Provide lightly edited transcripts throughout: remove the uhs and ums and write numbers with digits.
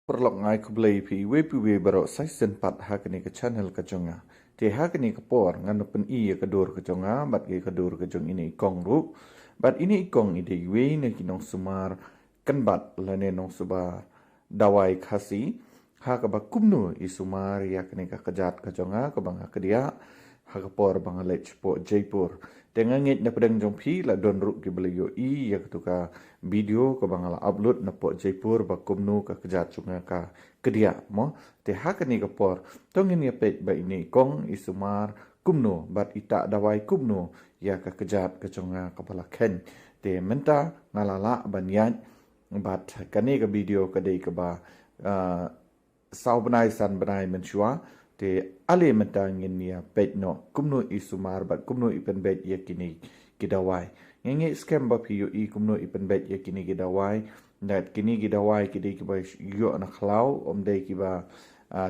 Perlok ngai ku blai pi we pi we baro sai sen pat hakani ka channel ka jonga te hakani ka por ngan pen i ka dor ka jonga bat ge ka dor ka jong ini kong ru bat ini kong ide we ne kinong sumar kan bat lane nong suba dawai khasi ha ka ba kumnu i sumar ya kani ka kajat ka jonga ka bang ka dia ha ka por bang lech po jaipur tenga ngit na pedang jong pi la don ru ki beli yo i ya tu ka video ka bangala upload na po jaipur ba kumnu ka kajat chunga ka kedia mo te hakani ka por tong ini pet ba ini kong isumar kumnu bat ita dawai kumnu ya ka kajat ka chunga ka pala ken te menta ngalala banyan bat kani ka video ka dei ka ba sau benai san benai menshua te ale menta nginia pet no kumnu isumar bat kumnu ipen bet yakini kidawai ngi scam ba pi i kumno ipen bet yakini kidawai dat kini kidawai kidi ki ba yo na khlau dei ki ba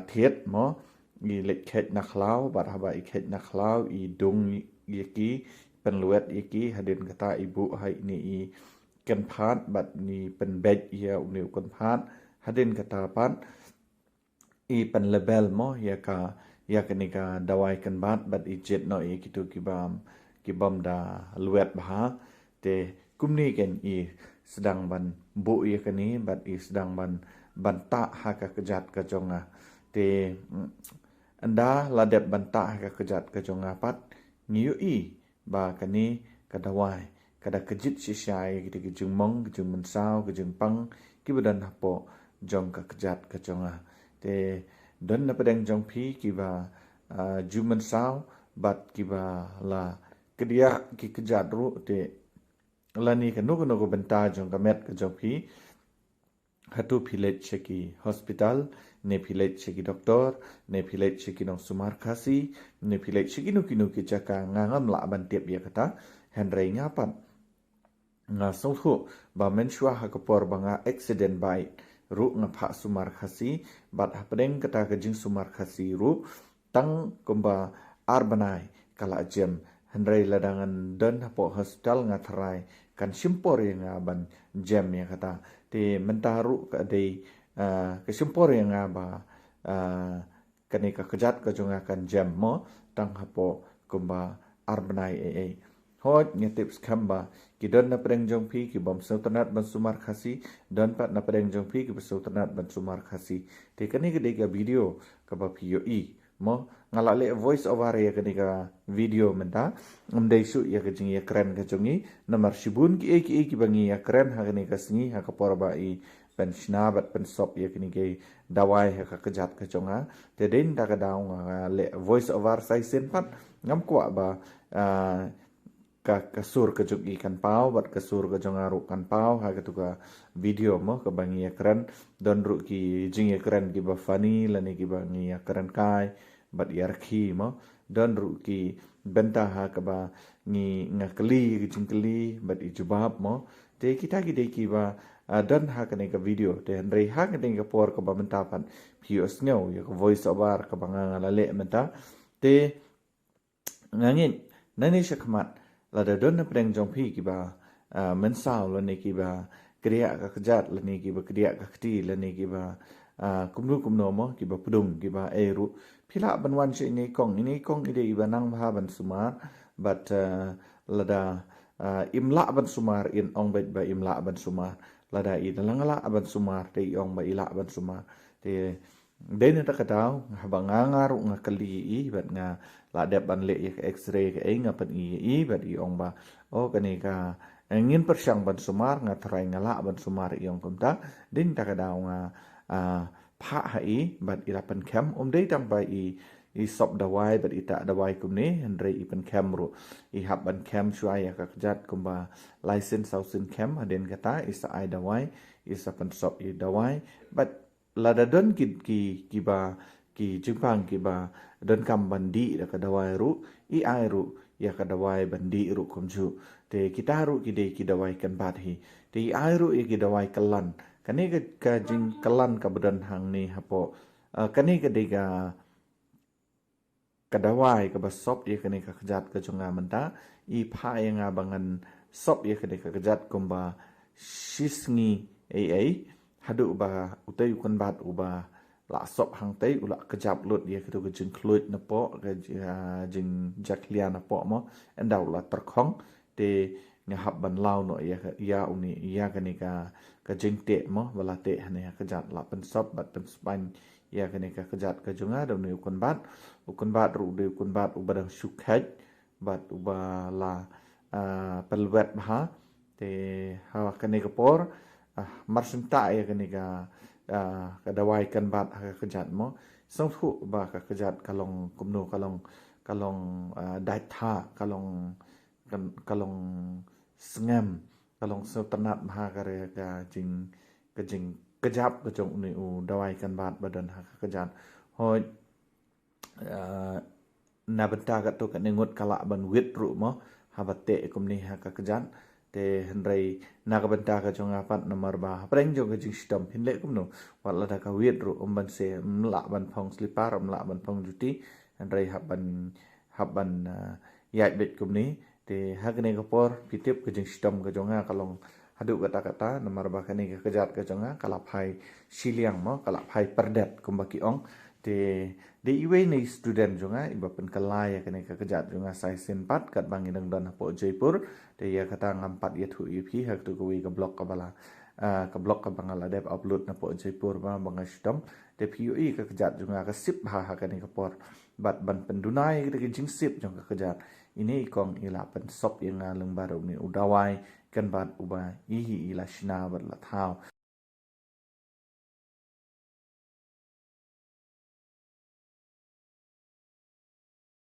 thiet mo i let khet na khlau bat haba i khet na khlau i dung yaki penluet yaki hadin kata ibu hai ni i kan phat bat ni pen bet ya uni kan phat hadin kata pat i pen label mo ya ka kenika dawai kan bat i jet no i kitu ki bam da luet bah te kumni ken i sedang ban bu ya kani bat i sedang ban ta ha ka kejat ka jonga te anda ladep ban ta ha ka kejat ka jonga pat ngiu i ba kani kadawai kada kejit sisai ki jung mong ki jung mensau ki jung pang ki badan hapo jong ka kejat ka jonga te don na pedang jong pi ki ba jumen sao bat ki ba la kedia ki kejat ru te lani ka nugo benta jong ka met ka jong pi hatu philet cheki hospital ne philet cheki doktor ne philet cheki nong sumar khasi ne philet cheki nu kinu ki chaka ngangam la ban tiap ya kata henrei ngapan nga songthu ba menshwa ha ka por banga accident bai ru nga pha sumar khasi bat hapdeng kata ka jing sumar khasi ru tang kumba arbanai kala jem henrei ladangan dan hapo hospital nga tharai kan simpor yang ban jam ya kata te mentaru ka dei ke simpor yang ba kani ka kejat ka jonga kan jam mo tang hapo kumba arbanai hot nya tips kamba ki don na preng jong pi ki bom sultanat ban sumar khasi don pat na preng jong pi ki sultanat ban sumar khasi te kani ke dei ka video ka ba pi yo i mo ngalale voice over ya kani ka video menta dei su ya ka jing ya keren ka jongi namar shibun ki bangi ya keren ha kani ka singi ha ka porba i pen shnabat pen sop ya kani ke dawai ha ka kejat ka jonga te den da ka daung le voice over sai sen pat ngam kwa ba ka kasur ka jog ikan pau bat kasur ka jonga ru kan pau ha ka tuka video mo ka bangi ya keren don ru ki jing ya keren ki ba funny lani ki bangi ya keren kai bat yar khi mo don ru ki benta ha ka ba ni ngakli ki jingkli bat i jubab mo te kita ki de ki ba don ha ka ne ka video te ndrei ha ka de ka por ka ba menta pan pios ngau ya ka voice over ka banga ngala menta te ngangin nani shakmat lada don na pedang jong pi ki ba mensau la ni ki ba kriya ka kejat la ni ki ba kriya ka kti la ni ki ba kumno mo ki ba pudung ki ba eru phila ban wan che ni kong ide iba nang ba ban sumar but lada imla ban sumar in ong bet ba imla ban sumar lada i langala ban sumar te ong ba ila ban sumar te den ta katau habang ngaru ngakali i bat nga la dep ban le x-ray ke nga pan i bat i ong ba o kani ka ngin persyang ban sumar nga trai ngala ban sumar i ong kumta din ta katau nga pha hai bat i lapan kem dei tam ba i sop dawai bat ita dawai kumni andre i pen kem ru i hab ban kem shwai ya ka jat kumba license sausin kem haden kata isa ai dawai isa pen sop i dawai bat lada don ki ba ki jingpang ki ba don kam bandi da ka dawai ru i ai ru ya ka dawai bandi ru kumju te kita ru ki de ki dawai kan bat hi te i ai ru i ki dawai kalan kani ka jing kalan ka badan hang ni hapo kani ka de ka dawai ka ba sop ya kani ka kejat ka jonga menta i pha ya nga bangan sop ya kani ka kejat kumba shisngi ai hadu ba utai ukon bat uba la sop hang tei ula kejap lut dia ketu ke jeng kluit na po ke jeng jaklian na po mo endau la terkhong te ngahap ban lau no ya uni ya kani ka jeng te mo wala te hane kejat la pen sop bat pen span ya kani ka kejat ke junga da ni ukon bat ru de ukon bat uba da syukhet bat uba la pelwet ha te ha kani ka por marsinta ya kani ka dawai kan bat ka kejat mo song thu ba ka kejat kalong kumno kalong dai tha kalong sengam kalong sultanat maha kare ka jing kejap ka jong ni u dawai kan bat badan ha ka kejat hoi na benta ka to ka ningut kala ban wit ru mo habate kumni ha ka kejat te hendrai naga benta ka jong apat nomor ba preng jong ka jing stom hinle kumno wala da ka wit ru ban se mla ban phong slipar mla ban phong juti hendrai haban yai bet kumni te hagne ka por pitip ka jing stom ka jong kalong hadu kata nomor ba kani ka kejat ka jong kala phai siliang mo kala phai perdet kumbaki ong te de iwe ni student jonga iba pen kalai kani ka kejat jonga sai sin pat kat bangi dang dan po Jaipur te ya kata ngampat ya thu ipi hak tu kuwi ka blok ka bala ka blok ka bangala dep upload na po Jaipur ba banga stom te PUE ka kejat jonga ka sip ha kani ka por bat ban pendunai ka jing sip jong ka kejat ini ikong ila pen sop yang leng baru ni udawai kan bat uba ihi ila shina bat la thau